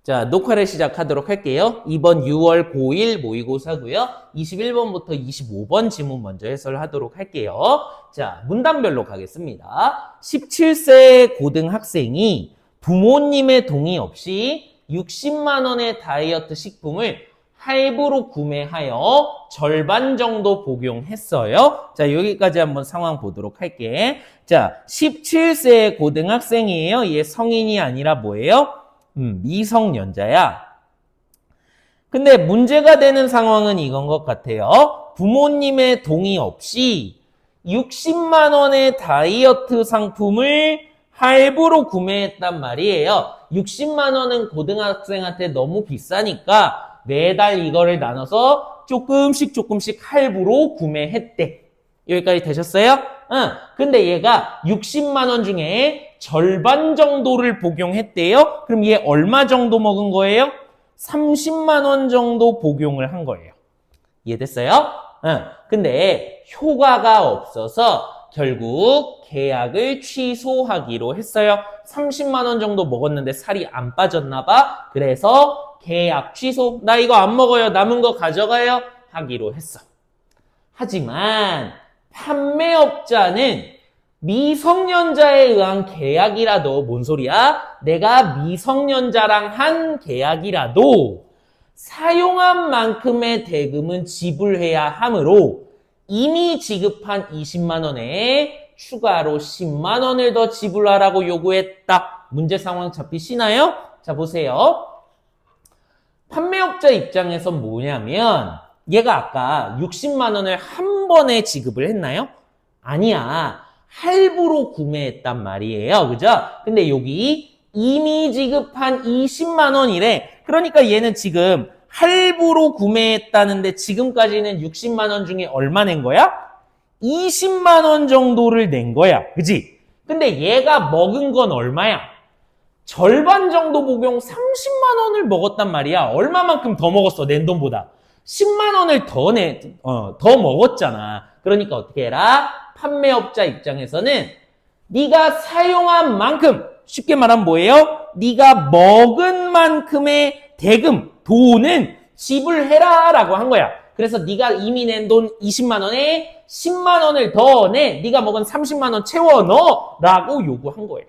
자, 녹화를 시작하도록 할게요. 이번 6월 고1 모의고사고요. 21번부터 25번 지문 먼저 해설하도록 할게요. 자, 문단별로 가겠습니다. 17세 고등학생이 부모님의 동의 없이 60만 원의 다이어트 식품을 할부로 구매하여 절반 정도 복용했어요. 자, 여기까지 한번 상황 보도록 할게. 자, 17세 고등학생이에요. 얘 성인이 아니라 뭐예요? 미성년자야. 근데 문제가 되는 상황은 이건 것 같아요. 부모님의 동의 없이 60만 원의 다이어트 상품을 할부로 구매했단 말이에요. 60만 원은 고등학생한테 너무 비싸니까 매달 이거를 나눠서 조금씩 할부로 구매했대. 여기까지 되셨어요? 응. 근데 얘가 60만 원 중에 절반 정도를 복용했대요. 그럼 얘 얼마 정도 먹은 거예요? 30만 원 정도 복용을 한 거예요. 이해됐어요? 응. 근데 효과가 없어서 결국 계약을 취소하기로 했어요. 30만 원 정도 먹었는데 살이 안 빠졌나 봐. 그래서 계약 취소. 나 이거 안 먹어요. 남은 거 가져가요. 하기로 했어. 하지만 판매업자는 미성년자에 의한 계약이라도 뭔 소리야? 내가 미성년자랑 한 계약이라도 사용한 만큼의 대금은 지불해야 하므로 이미 지급한 20만 원에 추가로 10만 원을 더 지불하라고 요구했다. 문제 상황 잡히시나요? 자, 보세요. 판매업자 입장에서 뭐냐면 얘가 아까 60만 원을 한 번에 지급을 했나요? 아니야. 할부로 구매했단 말이에요. 그죠? 근데 여기 이미 지급한 20만 원이래. 그러니까 얘는 지금 할부로 구매했다는데 지금까지는 60만 원 중에 얼마 낸 거야? 20만 원 정도를 낸 거야. 그지? 근데 얘가 먹은 건 얼마야? 절반 정도 복용 30만 원을 먹었단 말이야. 얼마만큼 더 먹었어, 낸 돈보다? 10만 원을 더 먹었잖아. 그러니까 어떻게 해라? 판매업자 입장에서는 네가 사용한 만큼, 쉽게 말하면 뭐예요? 네가 먹은 만큼의 대금, 돈은 지불해라 라고 한 거야. 그래서 네가 이미 낸 돈 20만 원에 10만 원을 더 내. 네가 먹은 30만 원 채워 넣어 라고 요구한 거예요.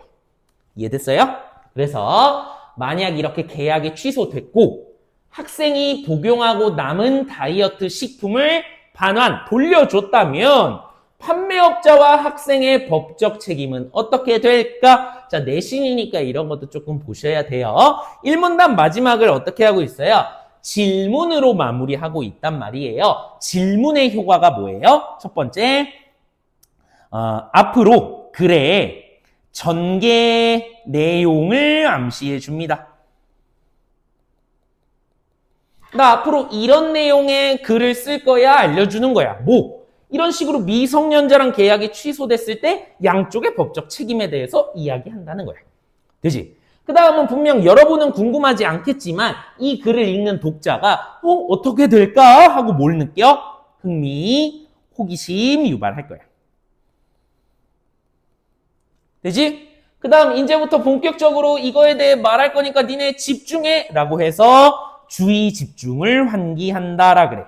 이해됐어요? 그래서 만약 이렇게 계약이 취소됐고 학생이 복용하고 남은 다이어트 식품을 반환, 돌려줬다면 판매업자와 학생의 법적 책임은 어떻게 될까? 자, 내신이니까 이런 것도 조금 보셔야 돼요. 1문단 마지막을 어떻게 하고 있어요? 질문으로 마무리하고 있단 말이에요. 질문의 효과가 뭐예요? 첫 번째, 앞으로 글에 전개 내용을 암시해 줍니다. 나 앞으로 이런 내용의 글을 쓸 거야, 알려주는 거야. 뭐? 이런 식으로 미성년자랑 계약이 취소됐을 때 양쪽의 법적 책임에 대해서 이야기한다는 거야. 되지? 그 다음은 분명 여러분은 궁금하지 않겠지만 이 글을 읽는 독자가 어떻게 될까? 하고 뭘 느껴? 흥미, 호기심 유발할 거야. 되지? 그 다음 이제부터 본격적으로 이거에 대해 말할 거니까 니네 집중해 라고 해서 주의 집중을 환기한다라 그래.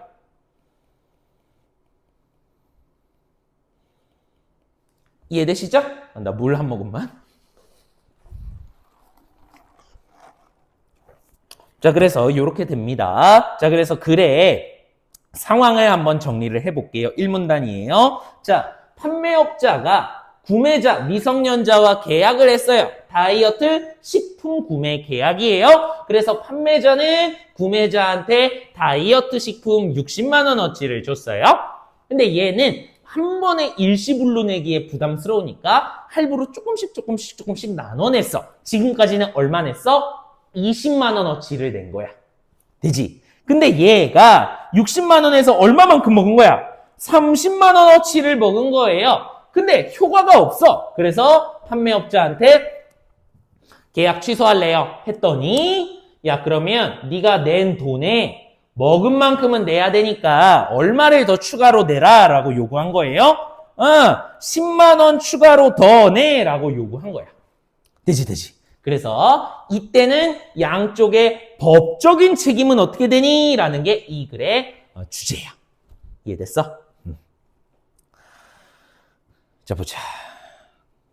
이해되시죠? 나 물 한 모금만. 자, 그래서 이렇게 됩니다. 자, 그래서 글의 상황을 한번 정리를 해볼게요. 1문단이에요. 자, 판매업자가 구매자, 미성년자와 계약을 했어요. 다이어트 식품 구매 계약이에요. 그래서 판매자는 구매자한테 다이어트 식품 60만 원어치를 줬어요. 근데 얘는 한 번에 일시불로 내기에 부담스러우니까 할부로 조금씩 나눠냈어. 지금까지는 얼마 냈어? 20만 원어치를 낸 거야. 되지? 근데 얘가 60만 원에서 얼마만큼 먹은 거야? 30만 원어치를 먹은 거예요. 근데 효과가 없어. 그래서 판매업자한테 계약 취소할래요 했더니 야, 그러면 네가 낸 돈에 먹은 만큼은 내야 되니까 얼마를 더 추가로 내라 라고 요구한 거예요. 10만 원 추가로 더 내라고 요구한 거야. 되지. 그래서 이때는 양쪽의 법적인 책임은 어떻게 되니? 라는 게 이 글의 주제야. 이해됐어? 자, 보자.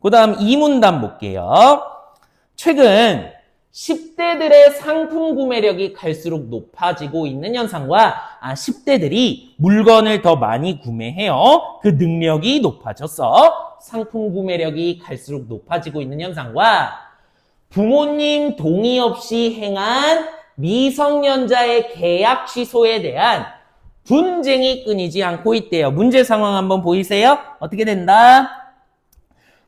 그 다음 이 문단 볼게요. 최근 10대들의 상품 구매력이 갈수록 높아지고 있는 현상과 10대들이 물건을 더 많이 구매해요. 그 능력이 높아져서 상품 구매력이 갈수록 높아지고 있는 현상과 부모님 동의 없이 행한 미성년자의 계약 취소에 대한 분쟁이 끊이지 않고 있대요. 문제 상황 한번 보이세요? 어떻게 된다?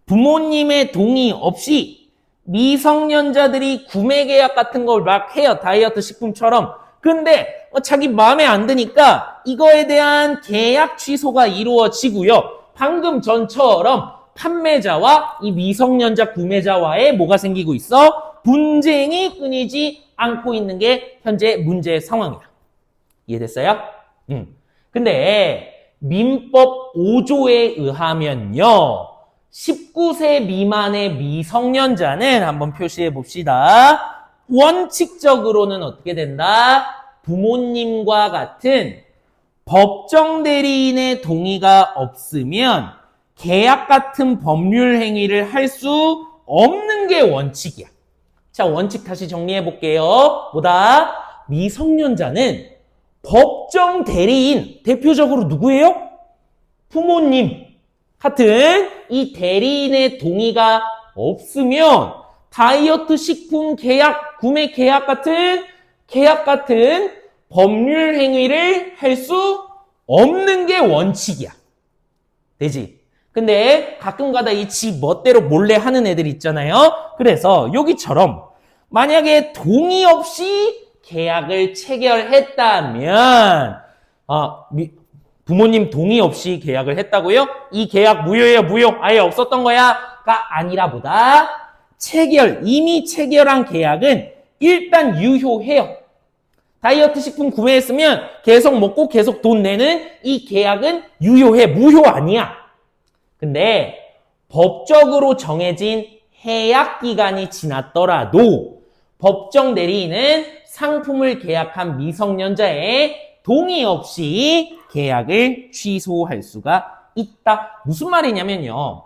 부모님의 동의 없이 미성년자들이 구매 계약 같은 걸 막 해요. 다이어트 식품처럼. 근데 자기 마음에 안 드니까 이거에 대한 계약 취소가 이루어지고요. 방금 전처럼 판매자와 이 미성년자 구매자와의 뭐가 생기고 있어? 분쟁이 끊이지 않고 있는 게 현재 문제 상황이야. 이해됐어요? 근데 민법 5조에 의하면요. 19세 미만의 미성년자는 한번 표시해 봅시다. 원칙적으로는 어떻게 된다? 부모님과 같은 법정 대리인의 동의가 없으면 계약 같은 법률 행위를 할 수 없는 게 원칙이야. 자, 원칙 다시 정리해 볼게요. 뭐다? 미성년자는 법정 대리인, 대표적으로 누구예요? 부모님. 같은 이 대리인의 동의가 없으면 다이어트 식품 계약, 구매 계약 같은 법률 행위를 할 수 없는 게 원칙이야. 되지? 근데 가끔가다 이 지 멋대로 몰래 하는 애들 있잖아요. 그래서 여기처럼 만약에 동의 없이 계약을 체결했다면 부모님 동의 없이 계약을 했다고요? 이 계약 무효예요, 무효? 아예 없었던 거야?가 아니라 보다 이미 체결한 계약은 일단 유효해요. 다이어트 식품 구매했으면 계속 먹고 계속 돈 내는 이 계약은 유효해, 무효 아니야. 근데 법적으로 정해진 해약 기간이 지났더라도 법정 대리인은 상품을 계약한 미성년자의 동의 없이 계약을 취소할 수가 있다. 무슨 말이냐면요.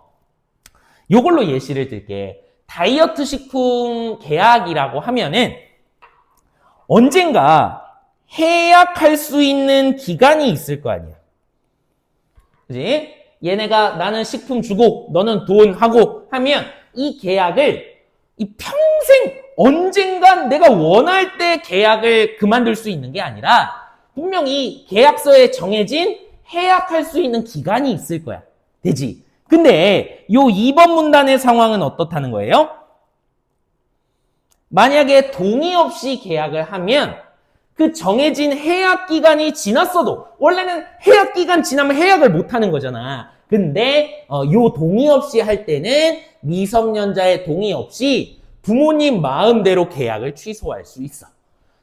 이걸로 예시를 들게. 다이어트 식품 계약이라고 하면은 언젠가 해약할 수 있는 기간이 있을 거 아니야. 그지? 얘네가 나는 식품 주고 너는 돈 하고 하면 이 계약을 평생 언젠간 내가 원할 때 계약을 그만둘 수 있는 게 아니라 분명히 계약서에 정해진 해약할 수 있는 기간이 있을 거야. 되지? 근데 요 2번 문단의 상황은 어떻다는 거예요? 만약에 동의 없이 계약을 하면 그 정해진 해약 기간이 지났어도 원래는 해약 기간 지나면 해약을 못 하는 거잖아. 근데 요 동의 없이 할 때는 미성년자의 동의 없이 부모님 마음대로 계약을 취소할 수 있어.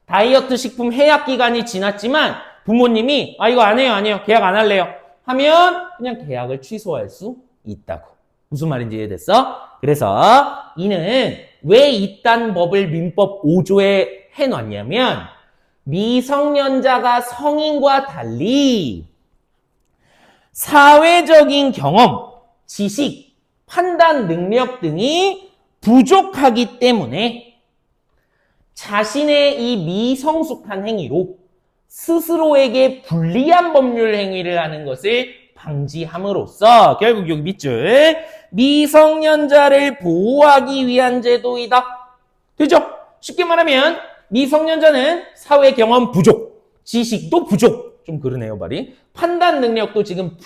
다이어트 식품 해약 기간이 지났지만 부모님이 이거 안 해요, 안 해요, 계약 안 할래요 하면 그냥 계약을 취소할 수 있다고. 무슨 말인지 이해됐어? 그래서 이는 왜 이딴 법을 민법 5조에 해놨냐면 미성년자가 성인과 달리 사회적인 경험, 지식, 판단 능력 등이 부족하기 때문에 자신의 이 미성숙한 행위로 스스로에게 불리한 법률 행위를 하는 것을 방지함으로써 결국 여기 밑줄 미성년자를 보호하기 위한 제도이다. 되죠? 쉽게 말하면 미성년자는 사회 경험 부족, 지식도 부족, 좀 그러네요 말이. 판단 능력도 지금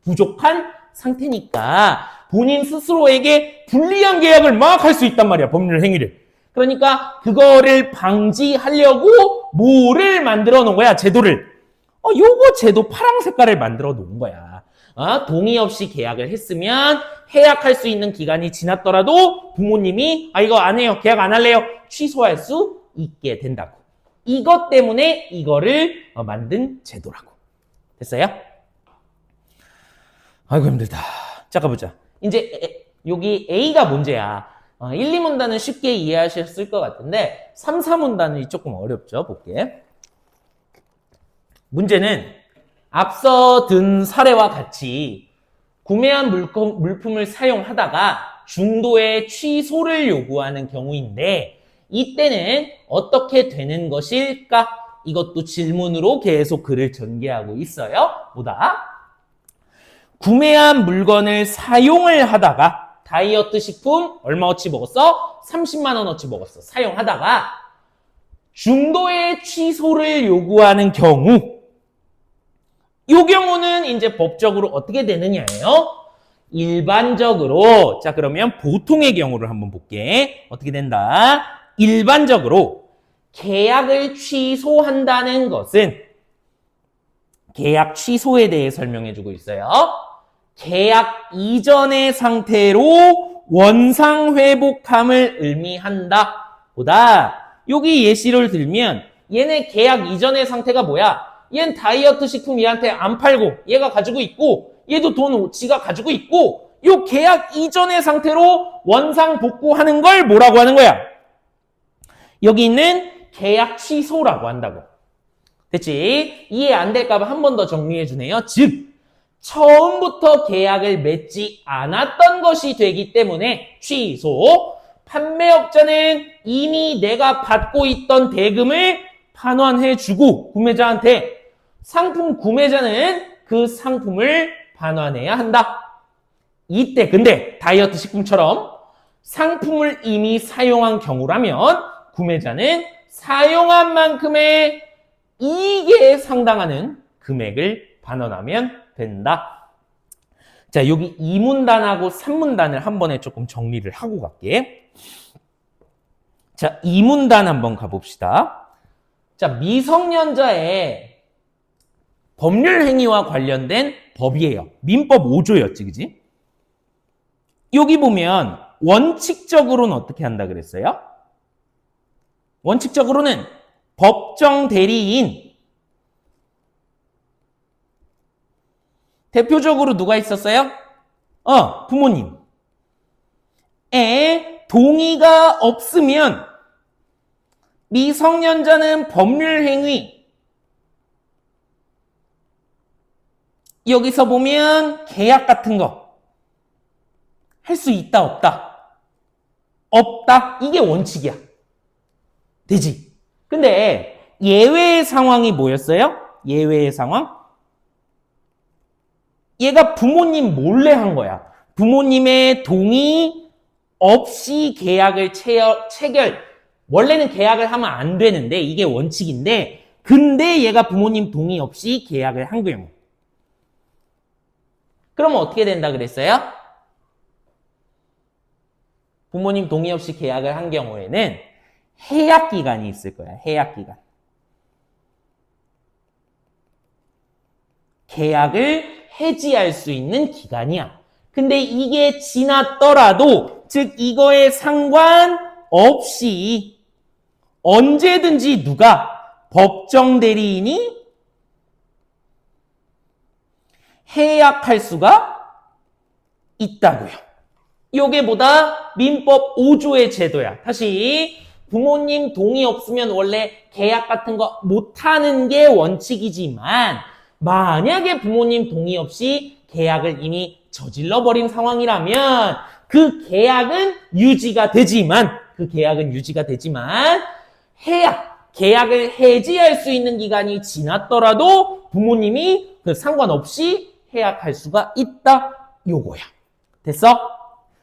부족한 상태니까 본인 스스로에게 불리한 계약을 막 할 수 있단 말이야, 법률 행위를. 그러니까 그거를 방지하려고 뭐를 만들어 놓은 거야, 제도를. 요거 제도 파랑 색깔을 만들어 놓은 거야. 동의 없이 계약을 했으면 해약할 수 있는 기간이 지났더라도 부모님이 이거 안 해요, 계약 안 할래요 취소할 수 있게 된다고. 이것 때문에 이거를 만든 제도라고. 됐어요? 아이고 힘들다. 자, 가보자. 이제 여기 A가 문제야. 1, 2문단은 쉽게 이해하셨을 것 같은데 3, 4문단이 조금 어렵죠. 볼게. 문제는 앞서 든 사례와 같이 구매한 물품을 사용하다가 중도에 취소를 요구하는 경우인데 이때는 어떻게 되는 것일까? 이것도 질문으로 계속 글을 전개하고 있어요. 뭐다? 구매한 물건을 사용을 하다가 다이어트 식품 얼마어치 먹었어? 30만 원어치 먹었어. 사용하다가 중도에 취소를 요구하는 경우 이 경우는 이제 법적으로 어떻게 되느냐예요. 일반적으로 자 그러면 보통의 경우를 한번 볼게. 어떻게 된다? 일반적으로 계약을 취소한다는 것은 계약 취소에 대해 설명해주고 있어요. 계약 이전의 상태로 원상 회복함을 의미한다. 보다 여기 예시를 들면 얘네 계약 이전의 상태가 뭐야? 얘는 다이어트 식품 얘한테 안 팔고 얘가 가지고 있고 얘도 돈 지가 가지고 있고 요 계약 이전의 상태로 원상 복구하는 걸 뭐라고 하는 거야? 여기 있는 계약 취소라고 한다고. 됐지? 이해 안 될까 봐 한 번 더 정리해 주네요. 즉 처음부터 계약을 맺지 않았던 것이 되기 때문에 취소. 판매업자는 이미 내가 받고 있던 대금을 반환해주고 구매자한테 상품 구매자는 그 상품을 반환해야 한다. 이때 근데 다이어트 식품처럼 상품을 이미 사용한 경우라면 구매자는 사용한 만큼의 이익에 상당하는 금액을 반환하면 된다. 자, 여기 2문단하고 3문단을 한 번에 조금 정리를 하고 갈게. 자, 2문단 한번 가봅시다. 자, 미성년자의 법률 행위와 관련된 법이에요. 민법 5조였지, 그지? 여기 보면 원칙적으로는 어떻게 한다 그랬어요? 원칙적으로는 법정 대리인 대표적으로 누가 있었어요? 부모님의 동의가 없으면 미성년자는 법률행위 여기서 보면 계약 같은 거 할 수 있다 없다? 없다. 이게 원칙이야. 되지. 근데 예외의 상황이 뭐였어요? 예외의 상황? 얘가 부모님 몰래 한 거야. 부모님의 동의 없이 계약을 체결. 원래는 계약을 하면 안 되는데 이게 원칙인데 근데 얘가 부모님 동의 없이 계약을 한 경우. 그러면 어떻게 된다 그랬어요? 부모님 동의 없이 계약을 한 경우에는 해약 기간이 있을 거야. 해약 기간. 계약을 해지할 수 있는 기간이야. 근데 이게 지났더라도 즉 이거에 상관없이 언제든지 누가 법정 대리인이 해약할 수가 있다고요. 요게 뭐다? 민법 5조의 제도야. 다시 부모님 동의 없으면 원래 계약 같은 거 못하는 게 원칙이지만 만약에 부모님 동의 없이 계약을 이미 저질러버린 상황이라면 그 계약은 유지가 되지만 계약을 해지할 수 있는 기간이 지났더라도 부모님이 그 상관없이 해약할 수가 있다. 요거야. 됐어?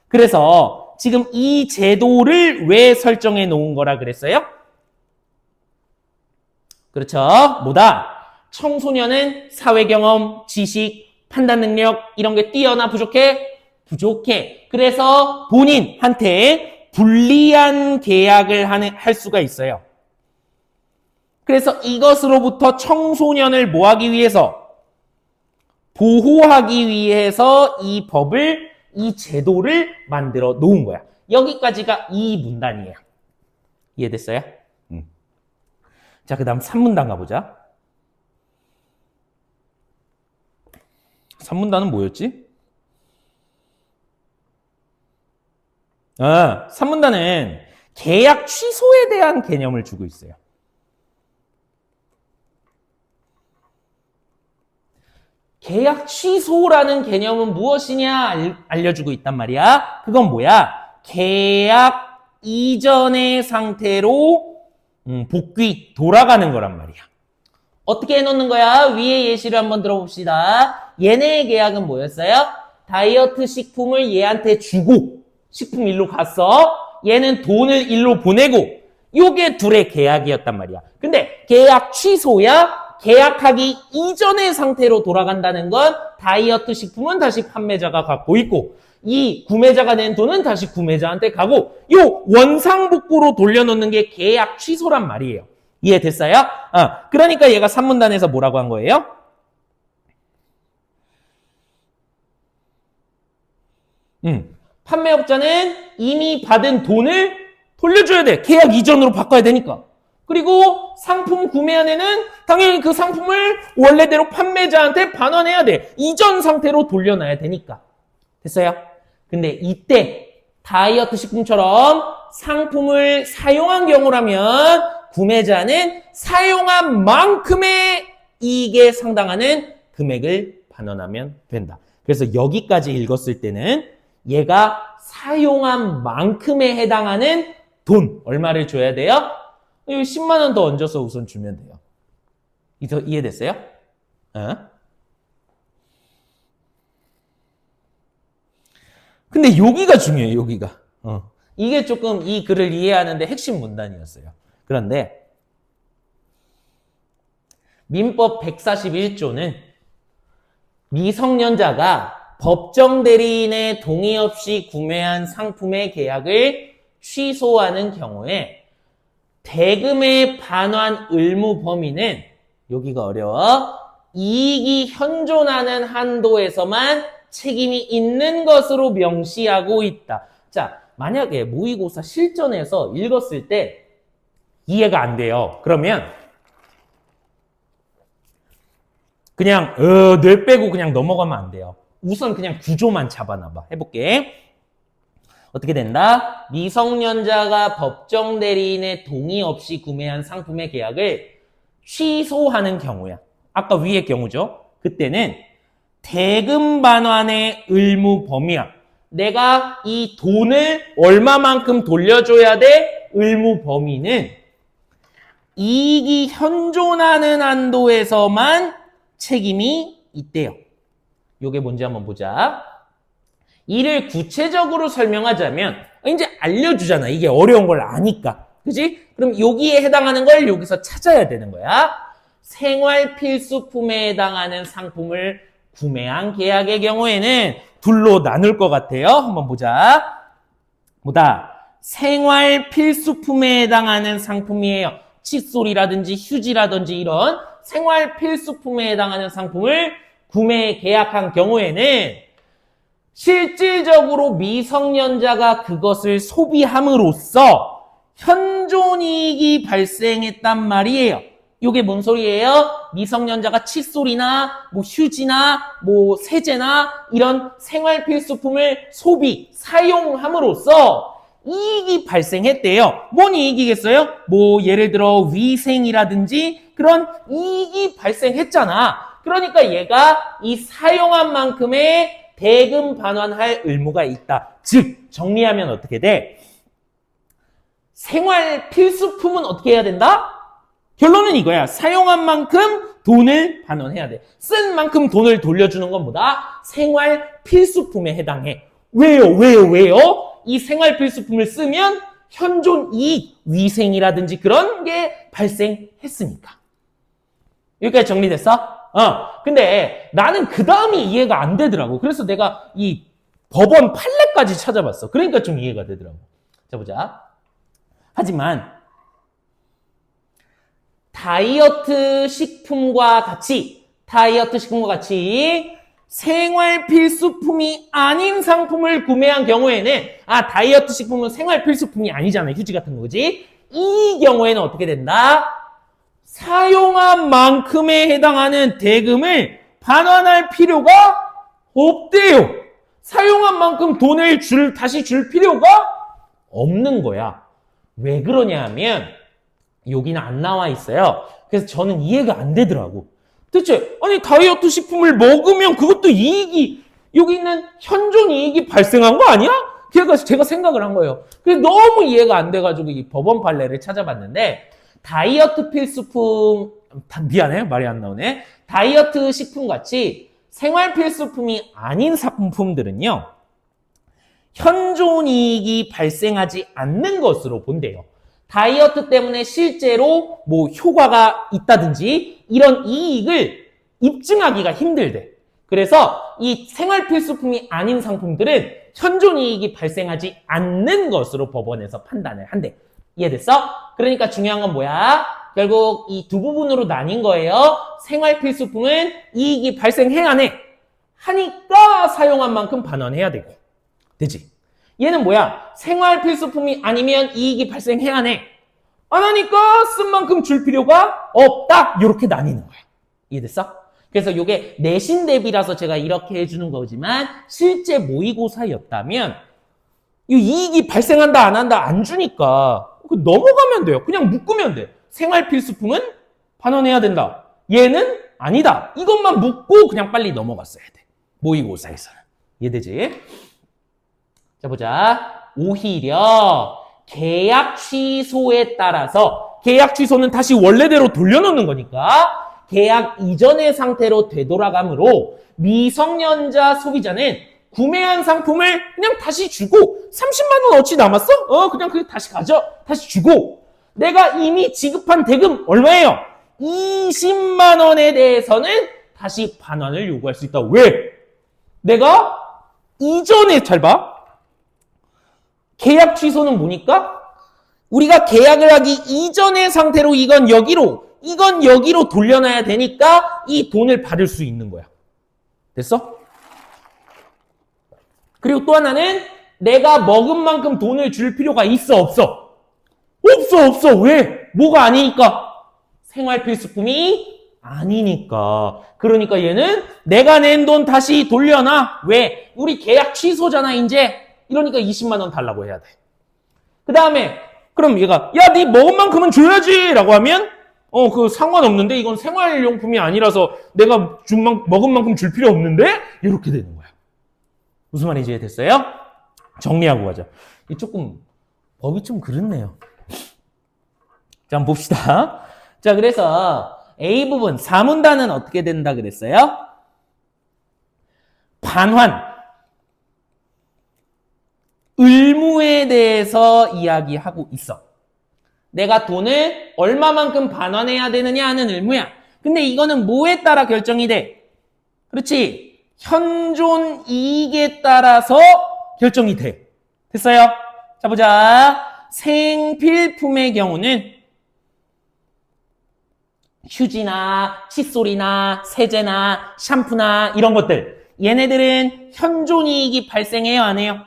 그래서 지금 이 제도를 왜 설정해 놓은 거라 그랬어요? 그렇죠? 뭐다? 청소년은 사회경험, 지식, 판단 능력 이런 게 뛰어나 부족해? 부족해. 그래서 본인한테 불리한 계약을 할 수가 있어요. 그래서 이것으로부터 청소년을 뭐하기 위해서? 보호하기 위해서 이 법을, 이 제도를 만들어 놓은 거야. 여기까지가 이 문단이에요. 이해됐어요? 자, 그 다음 3문단 가보자. 3문단은 뭐였지? 산문단은 계약 취소에 대한 개념을 주고 있어요. 계약 취소라는 개념은 무엇이냐 알려주고 있단 말이야. 그건 뭐야? 계약 이전의 상태로 복귀, 돌아가는 거란 말이야. 어떻게 해놓는 거야? 위에 예시를 한번 들어봅시다. 얘네의 계약은 뭐였어요? 다이어트 식품을 얘한테 주고 식품 일로 갔어. 얘는 돈을 일로 보내고 요게 둘의 계약이었단 말이야. 근데 계약 취소야? 계약하기 이전의 상태로 돌아간다는 건 다이어트 식품은 다시 판매자가 갖고 있고 이 구매자가 낸 돈은 다시 구매자한테 가고 요 원상복구로 돌려놓는 게 계약 취소란 말이에요. 이해됐어요? 그러니까 얘가 산문단에서 뭐라고 한 거예요? 판매업자는 이미 받은 돈을 돌려줘야 돼. 계약 이전으로 바꿔야 되니까. 그리고 상품 구매한에는 당연히 그 상품을 원래대로 판매자한테 반환해야 돼. 이전 상태로 돌려놔야 되니까. 됐어요? 근데 이때 다이어트 식품처럼 상품을 사용한 경우라면 구매자는 사용한 만큼의 이익에 상당하는 금액을 반환하면 된다. 그래서 여기까지 읽었을 때는 얘가 사용한 만큼에 해당하는 돈 얼마를 줘야 돼요? 10만 원 더 얹어서 우선 주면 돼요. 이해됐어요? 근데 여기가 중요해요. 여기가. 이게 조금 이 글을 이해하는데 핵심 문단이었어요. 그런데 민법 141조는 미성년자가 법정 대리인의 동의 없이 구매한 상품의 계약을 취소하는 경우에 대금의 반환 의무 범위는 여기가 어려워. 이익이 현존하는 한도에서만 책임이 있는 것으로 명시하고 있다. 자, 만약에 모의고사 실전에서 읽었을 때 이해가 안 돼요. 그러면 그냥 뇌 빼고 그냥 넘어가면 안 돼요. 우선 그냥 구조만 잡아놔봐. 해볼게. 어떻게 된다? 미성년자가 법정 대리인의 동의 없이 구매한 상품의 계약을 취소하는 경우야. 아까 위의 경우죠. 그때는 대금 반환의 의무 범위야. 내가 이 돈을 얼마만큼 돌려줘야 돼? 의무 범위는 이익이 현존하는 한도에서만 책임이 있대요. 요게 뭔지 한번 보자. 이를 구체적으로 설명하자면 이제 알려주잖아. 이게 어려운 걸 아니까. 그지? 그럼 여기에 해당하는 걸 여기서 찾아야 되는 거야. 생활 필수품에 해당하는 상품을 구매한 계약의 경우에는 둘로 나눌 것 같아요. 한번 보자. 뭐다? 생활 필수품에 해당하는 상품이에요. 칫솔이라든지 휴지라든지 이런 생활 필수품에 해당하는 상품을 구매 계약한 경우에는 실질적으로 미성년자가 그것을 소비함으로써 현존이익이 발생했단 말이에요. 이게 뭔 소리예요? 미성년자가 칫솔이나 뭐 휴지나 뭐 세제나 이런 생활 필수품을 소비, 사용함으로써 이익이 발생했대요. 뭔 이익이겠어요? 뭐 예를 들어 위생이라든지 그런 이익이 발생했잖아. 그러니까 얘가 이 사용한 만큼의 대금 반환할 의무가 있다. 즉 정리하면 어떻게 돼? 생활 필수품은 어떻게 해야 된다? 결론은 이거야. 사용한 만큼 돈을 반환해야 돼. 쓴 만큼 돈을 돌려주는 건 뭐다? 생활 필수품에 해당해. 왜요? 이 생활 필수품을 쓰면 현존 이익, 위생이라든지 그런 게 발생했으니까. 여기까지 정리됐어? 근데 나는 그 다음이 이해가 안 되더라고. 그래서 내가 이 법원 판례까지 찾아봤어. 그러니까 좀 이해가 되더라고. 자, 보자. 하지만 다이어트 식품과 같이 생활 필수품이 아닌 상품을 구매한 경우에는 다이어트 식품은 생활 필수품이 아니잖아. 휴지 같은 거지. 이 경우에는 어떻게 된다? 사용한 만큼에 해당하는 대금을 반환할 필요가 없대요. 사용한 만큼 돈을 다시 줄 필요가 없는 거야. 왜 그러냐 하면 여기는 안 나와 있어요. 그래서 저는 이해가 안 되더라고. 대체 아니 다이어트 식품을 먹으면 그것도 이익이 여기 있는 현존 이익이 발생한 거 아니야? 그래서 제가 생각을 한 거예요. 그래서 너무 이해가 안 돼가지고 이 법원 판례를 찾아봤는데 다이어트 필수품 미안해 말이 안 나오네. 다이어트 식품 같이 생활 필수품이 아닌 상품들은요. 현존 이익이 발생하지 않는 것으로 본대요. 다이어트 때문에 실제로 뭐 효과가 있다든지 이런 이익을 입증하기가 힘들대. 그래서 이 생활 필수품이 아닌 상품들은 현존 이익이 발생하지 않는 것으로 법원에서 판단을 한대. 이해됐어? 그러니까 중요한 건 뭐야? 결국 이 두 부분으로 나뉜 거예요. 생활 필수품은 이익이 발생해야 안 해. 하니까 사용한 만큼 반환해야 되고. 되지? 얘는 뭐야? 생활 필수품이 아니면 이익이 발생해야 안 해. 안 하니까 쓴 만큼 줄 필요가 없다. 이렇게 나뉘는 거야. 이해됐어? 그래서 이게 내신 대비라서 제가 이렇게 해주는 거지만 실제 모의고사였다면 이 이익이 발생한다 안 한다 안 주니까 넘어가면 돼요. 그냥 묶으면 돼. 생활 필수품은 반환해야 된다. 얘는 아니다. 이것만 묻고 그냥 빨리 넘어갔어야 돼. 모의고사에서는. 이해되지? 자, 보자. 오히려 계약 취소에 따라서 계약 취소는 다시 원래대로 돌려놓는 거니까 계약 이전의 상태로 되돌아가므로 미성년자 소비자는 구매한 상품을 그냥 다시 주고 30만 원 어치 남았어? 그냥 그게 다시 가져. 다시 주고 내가 이미 지급한 대금 얼마예요? 20만 원에 대해서는 다시 반환을 요구할 수 있다. 왜? 내가 이전에 잘 봐. 계약 취소는 뭐니까? 우리가 계약을 하기 이전의 상태로 이건 여기로 돌려놔야 되니까 이 돈을 받을 수 있는 거야. 됐어? 그리고 또 하나는 내가 먹은 만큼 돈을 줄 필요가 있어 없어? 없어. 왜? 뭐가 아니니까? 생활 필수품이 아니니까. 그러니까 얘는 내가 낸 돈 다시 돌려놔. 왜? 우리 계약 취소잖아 이제. 이러니까 20만 원 달라고 해야 돼. 그 다음에 그럼 얘가 야, 네 먹은 만큼은 줘야지 라고 하면 그 상관없는데 이건 생활용품이 아니라서 내가 먹은 만큼 줄 필요 없는데 이렇게 되는 거야. 무슨 말인지 이해됐어요? 정리하고 가자. 이 조금 법이 좀 그렇네요. 자, 한번 봅시다. 자, 그래서 A 부분 사문단은 어떻게 된다 그랬어요? 반환. 의무에 대해서 이야기하고 있어. 내가 돈을 얼마만큼 반환해야 되느냐 하는 의무야. 근데 이거는 뭐에 따라 결정이 돼? 그렇지. 현존 이익에 따라서 결정이 돼. 됐어요? 자, 보자. 생필품의 경우는 휴지나 칫솔이나 세제나 샴푸나 이런 것들. 얘네들은 현존 이익이 발생해요, 안 해요?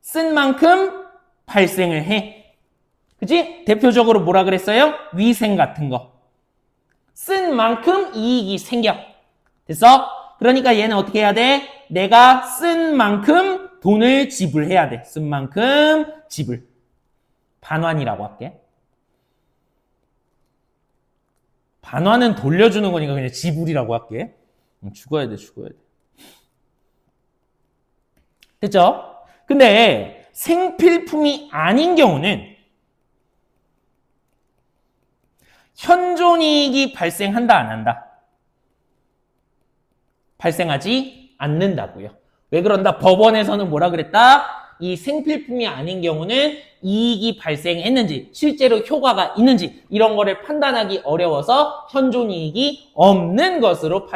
쓴 만큼 발생을 해. 그치? 대표적으로 뭐라 그랬어요? 위생 같은 거. 쓴 만큼 이익이 생겨. 됐어? 그러니까 얘는 어떻게 해야 돼? 내가 쓴 만큼 돈을 지불해야 돼. 쓴 만큼 지불. 반환이라고 할게. 반환은 돌려주는 거니까 그냥 지불이라고 할게. 죽어야 돼. 됐죠? 근데 생필품이 아닌 경우는 현존이익이 발생한다 안 한다? 발생하지 않는다고요. 왜 그런다? 법원에서는 뭐라 그랬다? 이 생필품이 아닌 경우는 이익이 발생했는지 실제로 효과가 있는지 이런 거를 판단하기 어려워서 현존이익이 없는 것으로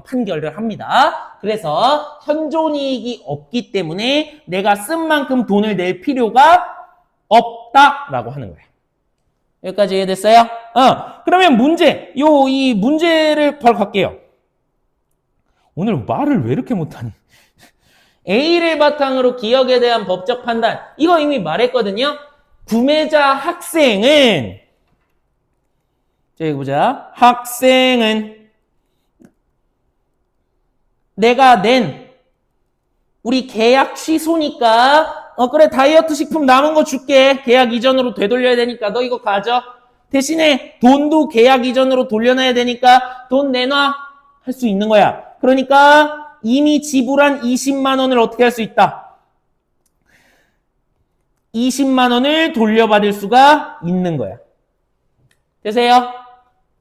판결을 합니다. 그래서 현존이익이 없기 때문에 내가 쓴 만큼 돈을 낼 필요가 없다라고 하는 거예요. 여기까지 이해됐어요? 그러면 문제, 이 문제를 바로 갈게요. 오늘 말을 왜 이렇게 못하니? A를 바탕으로 기억에 대한 법적 판단. 이거 이미 말했거든요. 구매자 학생은 자, 여기 보자. 학생은 내가 낸 우리 계약 취소니까 그래, 다이어트 식품 남은 거 줄게. 계약 이전으로 되돌려야 되니까 너 이거 가져. 대신에 돈도 계약 이전으로 돌려놔야 되니까 돈 내놔. 할 수 있는 거야. 그러니까 이미 지불한 20만 원을 어떻게 할 수 있다? 20만 원을 돌려받을 수가 있는 거야. 되세요?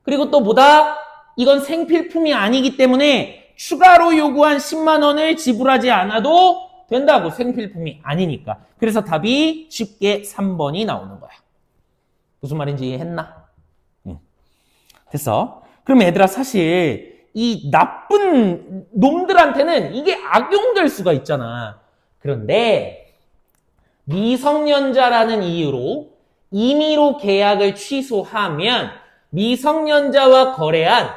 그리고 또 뭐다? 이건 생필품이 아니기 때문에 추가로 요구한 10만 원을 지불하지 않아도 된다고. 생필품이 아니니까. 그래서 답이 쉽게 3번이 나오는 거야. 무슨 말인지 이해했나? 응. 됐어. 그럼 얘들아, 사실 이 나쁜 놈들한테는 이게 악용될 수가 있잖아. 그런데 미성년자라는 이유로 임의로 계약을 취소하면 미성년자와 거래한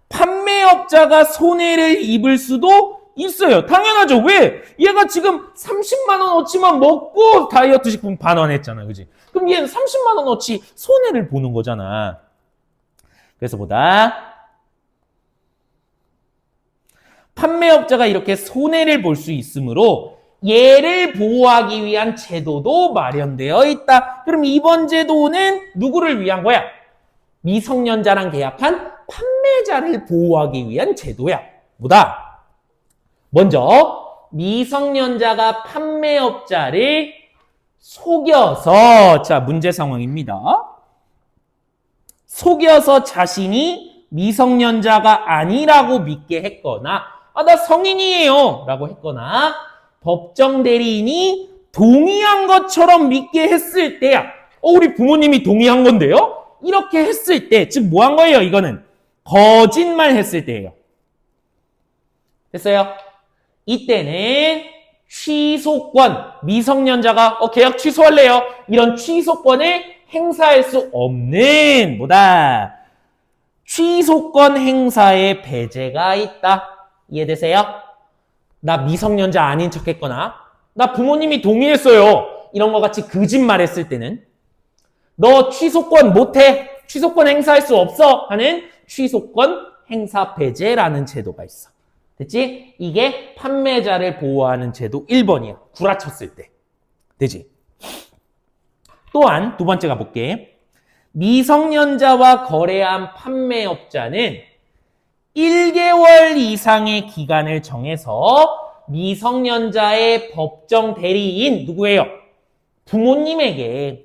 판매업자가 손해를 입을 수도 있어요. 당연하죠. 왜? 얘가 지금 30만 원어치만 먹고 다이어트 식품 반환했잖아. 그지? 그럼 얘는 30만 원어치 손해를 보는 거잖아. 그래서 보다 판매업자가 이렇게 손해를 볼 수 있으므로 얘를 보호하기 위한 제도도 마련되어 있다. 그럼 이번 제도는 누구를 위한 거야? 미성년자랑 계약한 판매자를 보호하기 위한 제도야. 뭐다? 먼저 미성년자가 판매업자를 속여서, 자, 문제 상황입니다. 속여서 자신이 미성년자가 아니라고 믿게 했거나, 나 성인이에요 라고 했거나, 법정 대리인이 동의한 것처럼 믿게 했을 때야. 우리 부모님이 동의한 건데요? 이렇게 했을 때, 즉 뭐 한 거예요? 이거는 거짓말 했을 때예요. 됐어요? 이때는 취소권, 미성년자가 계약 취소할래요. 이런 취소권을 행사할 수 없는 뭐다? 취소권 행사의 배제가 있다. 이해되세요? 나 미성년자 아닌 척 했거나 나 부모님이 동의했어요. 이런 거 같이 거짓말했을 때는 너 취소권 못해. 취소권 행사할 수 없어. 하는 취소권 행사 배제라는 제도가 있어. 됐지? 이게 판매자를 보호하는 제도 1번이야. 구라쳤을 때. 되지? 또한 두 번째 가볼게. 미성년자와 거래한 판매업자는 1개월 이상의 기간을 정해서 미성년자의 법정 대리인 누구예요? 부모님에게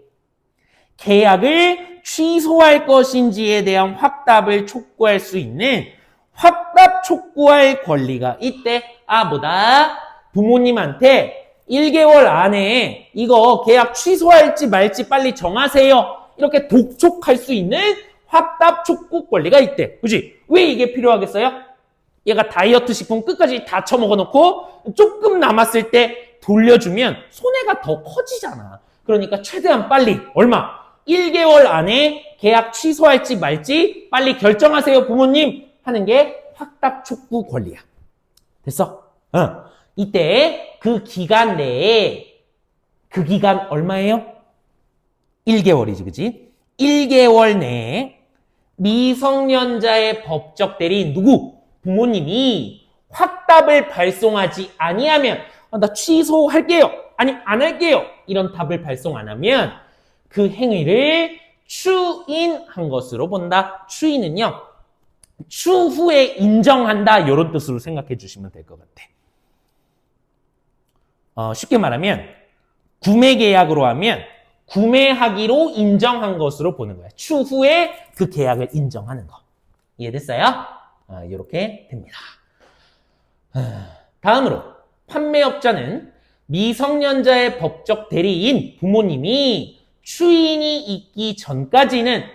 계약을 취소할 것인지에 대한 확답을 촉구할 수 있는 확답 촉구할 권리가 있대. 뭐다? 부모님한테 1개월 안에 이거 계약 취소할지 말지 빨리 정하세요. 이렇게 독촉할 수 있는 확답 촉구 권리가 있대. 그치? 왜 이게 필요하겠어요? 얘가 다이어트 식품 끝까지 다 처먹어 놓고 조금 남았을 때 돌려주면 손해가 더 커지잖아. 그러니까 최대한 빨리 얼마? 1개월 안에 계약 취소할지 말지 빨리 결정하세요, 부모님. 하는 게 확답 촉구 권리야. 됐어? 이때 그 기간 내에 그 기간 얼마예요? 1개월이지, 그지? 1개월 내에 미성년자의 법적 대리인 누구? 부모님이 확답을 발송하지 아니하면 나 취소할게요. 아니 안 할게요. 이런 답을 발송 안 하면 그 행위를 추인한 것으로 본다. 추인은요. 추후에 인정한다. 이런 뜻으로 생각해 주시면 될 것 같아. 쉽게 말하면 구매 계약으로 하면 구매하기로 인정한 것으로 보는 거야. 추후에 그 계약을 인정하는 거. 이해됐어요? 이렇게 됩니다. 다음으로 판매업자는 미성년자의 법적 대리인 부모님이 추인이 있기 전까지는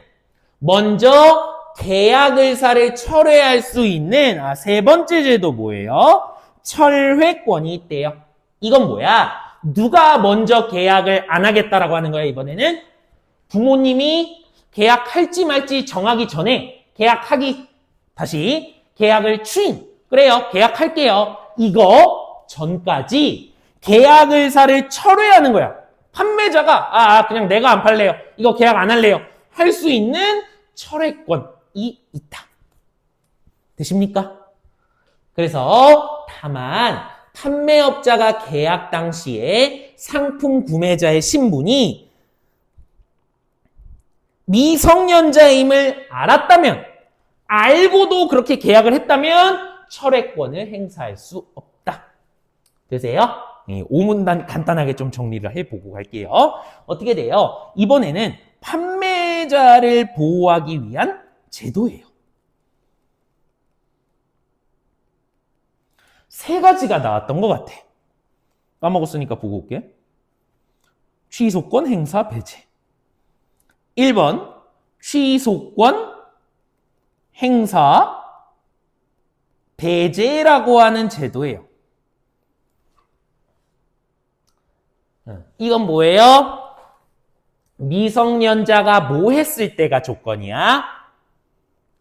먼저 계약 의사를 철회할 수 있는 세 번째 제도 뭐예요? 철회권이 있대요. 이건 뭐야? 누가 먼저 계약을 안 하겠다라고 하는 거야, 이번에는? 부모님이 계약할지 말지 정하기 전에 다시 계약을 추인. 그래요, 계약할게요. 이거 전까지 계약 의사를 철회하는 거야. 판매자가 그냥 내가 안 팔래요. 이거 계약 안 할래요. 할 수 있는 철회권이 있다. 되십니까? 그래서 다만 판매업자가 계약 당시에 상품 구매자의 신분이 미성년자임을 알았다면, 알고도 그렇게 계약을 했다면 철회권을 행사할 수 없다. 되세요? 오문단 간단하게 좀 정리를 해보고 갈게요. 어떻게 돼요? 이번에는 판매자를 보호하기 위한 제도예요. 세 가지가 나왔던 것 같아. 까먹었으니까 보고 올게. 취소권 행사 배제. 1번 취소권 행사 배제라고 하는 제도예요. 이건 뭐예요? 미성년자가 뭐 했을 때가 조건이야?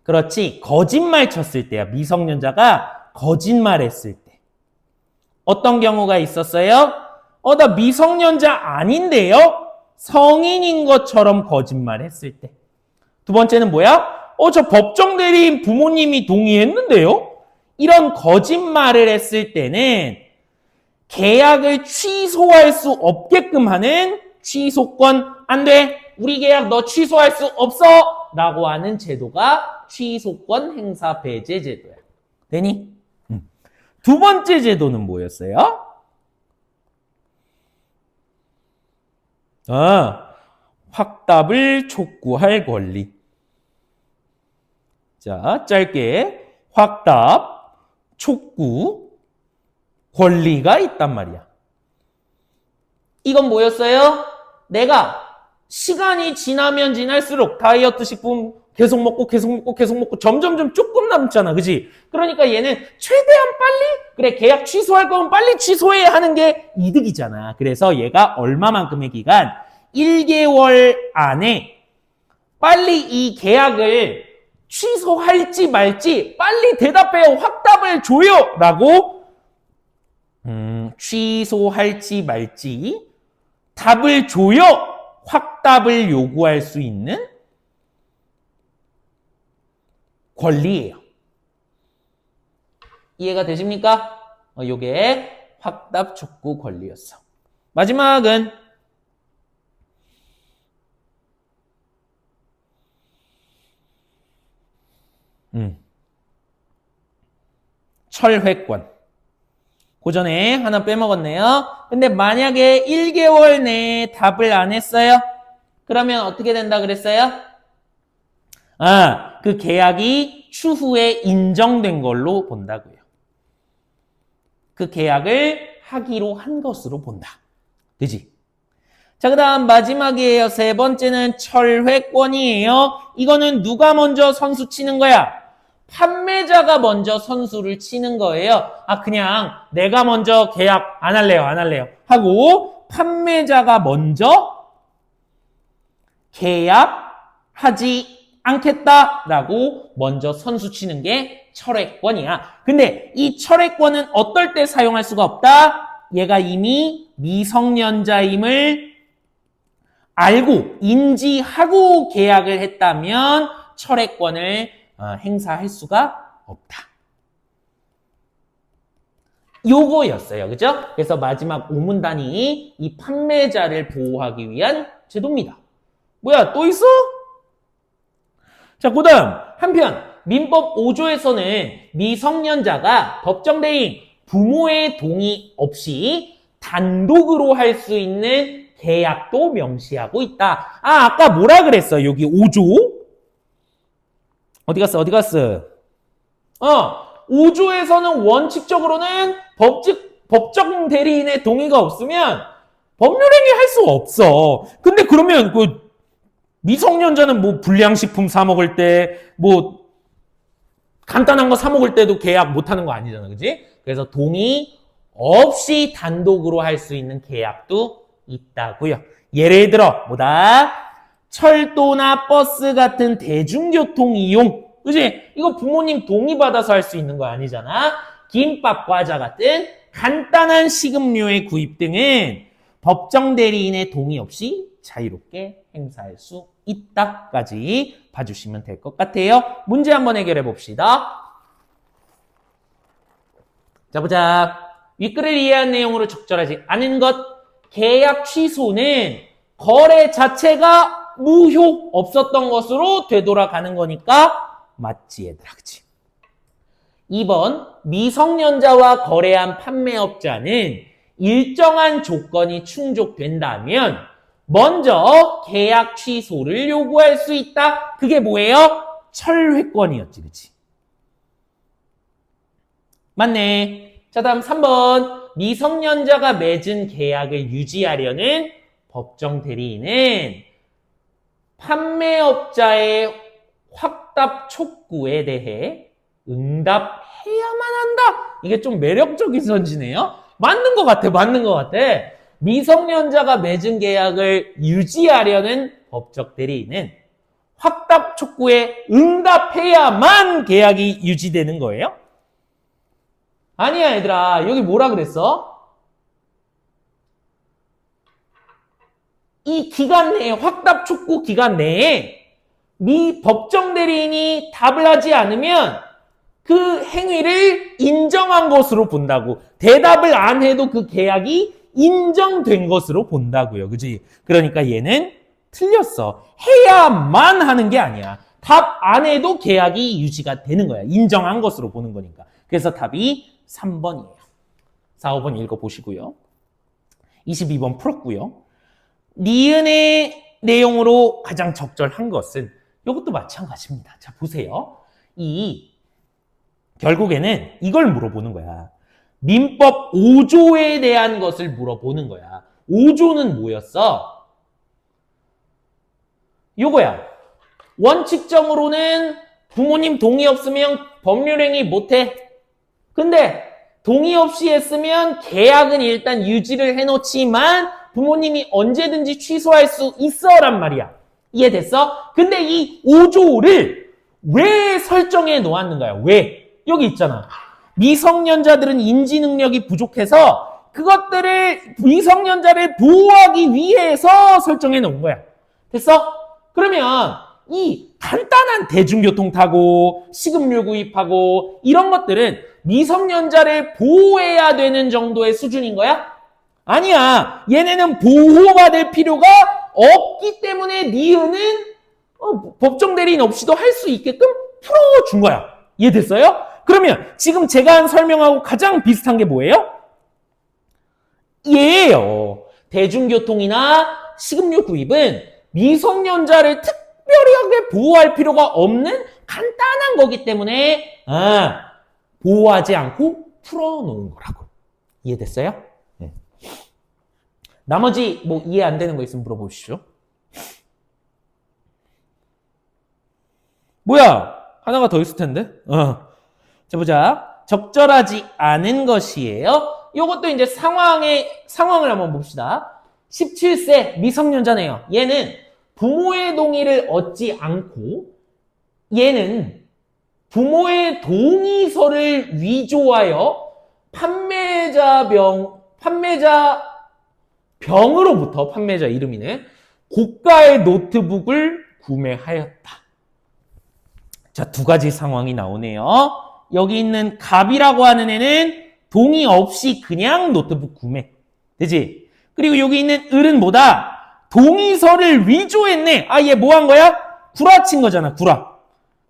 그렇지, 거짓말 쳤을 때야. 미성년자가 거짓말했을 때. 어떤 경우가 있었어요? 나 미성년자 아닌데요? 성인인 것처럼 거짓말했을 때. 두 번째는 뭐야? 저 법정 대리인 부모님이 동의했는데요? 이런 거짓말을 했을 때는 계약을 취소할 수 없게끔 하는 취소권, 안 돼. 우리 계약 너 취소할 수 없어. 라고 하는 제도가 취소권 행사 배제 제도야. 되니? 두 번째 제도는 뭐였어요? 확답을 촉구할 권리. 자, 짧게 확답, 촉구, 권리가 있단 말이야. 이건 뭐였어요? 내가 시간이 지나면 지날수록 다이어트 식품 계속 먹고 점점점 조금 남잖아. 그지? 그러니까 얘는 최대한 빨리, 그래, 계약 취소할 거면 빨리 취소해야 하는 게 이득이잖아. 그래서 얘가 얼마만큼의 기간? 1개월 안에 빨리 이 계약을 취소할지 말지 빨리 대답해요. 확답을 줘요. 라고 취소할지 말지 답을 줘요. 확답을 요구할 수 있는 권리예요. 이해가 되십니까? 요게 확답 촉구 권리였어. 마지막은 철회권. 그 전에 하나 빼먹었네요. 근데 만약에 1개월 내에 답을 안 했어요? 그러면 어떻게 된다 그랬어요? 그 계약이 추후에 인정된 걸로 본다고요. 그 계약을 하기로 한 것으로 본다. 그지? 자, 그 다음 마지막이에요. 세 번째는 철회권이에요. 이거는 누가 먼저 선수 치는 거야? 판매자가 먼저 선수를 치는 거예요. 그냥 내가 먼저 계약 안 할래요 하고 판매자가 먼저 계약하지 않겠다라고 먼저 선수 치는 게 철회권이야. 근데 이 철회권은 어떨 때 사용할 수가 없다? 얘가 이미 미성년자임을 알고 인지하고 계약을 했다면 철회권을 행사할 수가 없다. 요거였어요. 그죠? 그래서 마지막 오문단이 이 판매자를 보호하기 위한 제도입니다. 뭐야, 또 있어? 자, 그 다음 한편 민법 5조에서는 미성년자가 법정 대리인 부모의 동의 없이 단독으로 할 수 있는 계약도 명시하고 있다. 아까 뭐라 그랬어? 여기 5조? 어디 갔어? 5조에서는 원칙적으로는 법정 대리인의 동의가 없으면 법률행위 할 수 없어. 근데 그러면 그 미성년자는 뭐 불량식품 사 먹을 때, 뭐 간단한 거 사 먹을 때도 계약 못 하는 거 아니잖아. 그지? 그래서 동의 없이 단독으로 할 수 있는 계약도 있다고요. 예를 들어 뭐다? 철도나 버스 같은 대중교통 이용. 그지? 이거 부모님 동의 받아서 할 수 있는 거 아니잖아. 김밥, 과자 같은 간단한 식음료의 구입 등은 법정 대리인의 동의 없이 자유롭게 행사할 수 있다까지 봐주시면 될 것 같아요. 문제 한번 해결해 봅시다. 자, 보자. 윗글을 이해한 내용으로 적절하지 않은 것. 계약 취소는 거래 자체가 무효 없었던 것으로 되돌아가는 거니까 맞지 얘들아. 그치? 2번 미성년자와 거래한 판매업자는 일정한 조건이 충족된다면 먼저 계약 취소를 요구할 수 있다. 그게 뭐예요? 철회권이었지. 그치? 맞네. 자, 다음 3번 미성년자가 맺은 계약을 유지하려는 법정 대리인은 판매업자의 확답 촉구에 대해 응답해야만 한다. 이게 좀 매력적인 선지네요. 맞는 것 같아. 맞는 것 같아. 미성년자가 맺은 계약을 유지하려는 법적 대리인은 확답 촉구에 응답해야만 계약이 유지되는 거예요? 아니야 얘들아. 여기 뭐라 그랬어? 이 기간 내에 확답 촉구 기간 내에 미 법정 대리인이 답을 하지 않으면 그 행위를 인정한 것으로 본다고. 대답을 안 해도 그 계약이 인정된 것으로 본다고요. 그지? 그러니까 얘는 틀렸어. 해야만 하는 게 아니야. 답 안 해도 계약이 유지가 되는 거야. 인정한 것으로 보는 거니까. 그래서 답이 3번이에요. 4, 5번 읽어보시고요. 22번 풀었고요. 니은의 내용으로 가장 적절한 것은 이것도 마찬가지입니다. 자, 보세요. 결국에는 이걸 물어보는 거야. 민법 5조에 대한 것을 물어보는 거야. 5조는 뭐였어? 요거야. 원칙적으로는 부모님 동의 없으면 법률행위 못해. 근데 동의 없이 했으면 계약은 일단 유지를 해놓지만 부모님이 언제든지 취소할 수 있어란 말이야. 이해됐어? 근데 이 5조를 왜 설정해 놓았는가요? 왜? 여기 있잖아. 미성년자들은 인지 능력이 부족해서 그것들을 미성년자를 보호하기 위해서 설정해 놓은 거야. 됐어? 그러면 이 간단한 대중교통 타고 식음료 구입하고 이런 것들은 미성년자를 보호해야 되는 정도의 수준인 거야? 아니야. 얘네는 보호받을 필요가 없기 때문에 니은은 법정 대리인 없이도 할 수 있게끔 풀어준 거야. 이해됐어요? 그러면 지금 제가 한 설명하고 가장 비슷한 게 뭐예요? 얘예요. 대중교통이나 식음료 구입은 미성년자를 특별하게 보호할 필요가 없는 간단한 거기 때문에 보호하지 않고 풀어놓은 거라고. 이해됐어요? 네. 나머지 뭐 이해 안 되는 거 있으면 물어보시죠. 뭐야? 하나가 더 있을 텐데. 자, 보자. 적절하지 않은 것이에요. 요것도 이제 상황을 한번 봅시다. 17세 미성년자네요. 얘는 부모의 동의를 얻지 않고 얘는 부모의 동의서를 위조하여 판매자 병으로부터 판매자 이름이네. 고가의 노트북을 구매하였다. 자, 두 가지 상황이 나오네요. 여기 있는 갑이라고 하는 애는 동의 없이 그냥 노트북 구매. 되지? 그리고 여기 있는 을은 뭐다? 동의서를 위조했네. 얘 뭐 한 거야? 구라친 거잖아, 구라.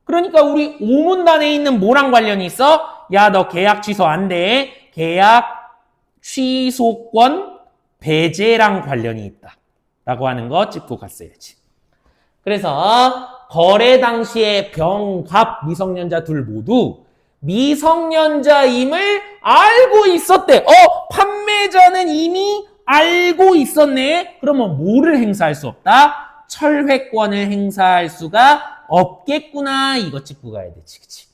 그러니까 우리 오문단에 있는 뭐랑 관련이 있어? 야, 너 계약 취소 안 돼. 계약 취소권 배제랑 관련이 있다. 라고 하는 거 짚고 갔어야지. 그래서 거래 당시에 병, 갑, 미성년자 둘 모두 미성년자임을 알고 있었대. 판매자는 이미 알고 있었네. 그러면 뭐를 행사할 수 없다? 철회권을 행사할 수가 없겠구나. 이거 짚고 가야 되지. 그치?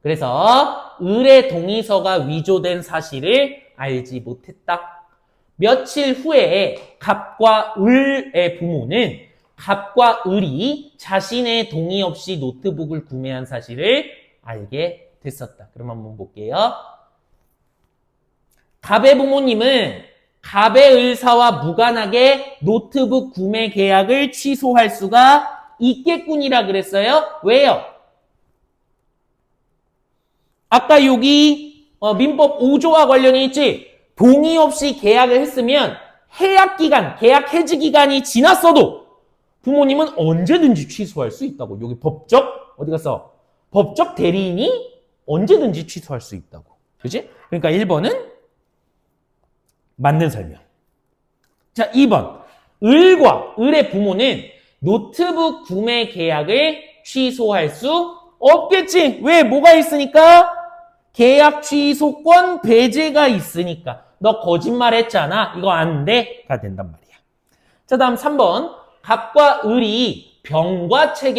그래서 을의 동의서가 위조된 사실을 알지 못했다. 며칠 후에 갑과 을의 부모는 갑과 을이 자신의 동의 없이 노트북을 구매한 사실을 알게 됐었다. 그럼 한번 볼게요. 갑의 부모님은 갑의 을사와 무관하게 노트북 구매 계약을 취소할 수가 있겠군이라 그랬어요. 왜요? 아까 여기 민법 5조와 관련이 있지. 동의 없이 계약을 했으면 해약 기간, 계약 해지 기간이 지났어도 부모님은 언제든지 취소할 수 있다고. 여기 법적, 어디 갔어? 법적 대리인이 언제든지 취소할 수 있다고. 그지? 그러니까 1번은 맞는 설명. 자, 2번. 을의 부모는 노트북 구매 계약을 취소할 수 없겠지. 왜? 뭐가 있으니까? 계약 취소권 배제가 있으니까. 너 거짓말 했잖아. 이거 안 돼. 가 된단 말이야. 자, 다음 3번. 갑과 을이 병과 체결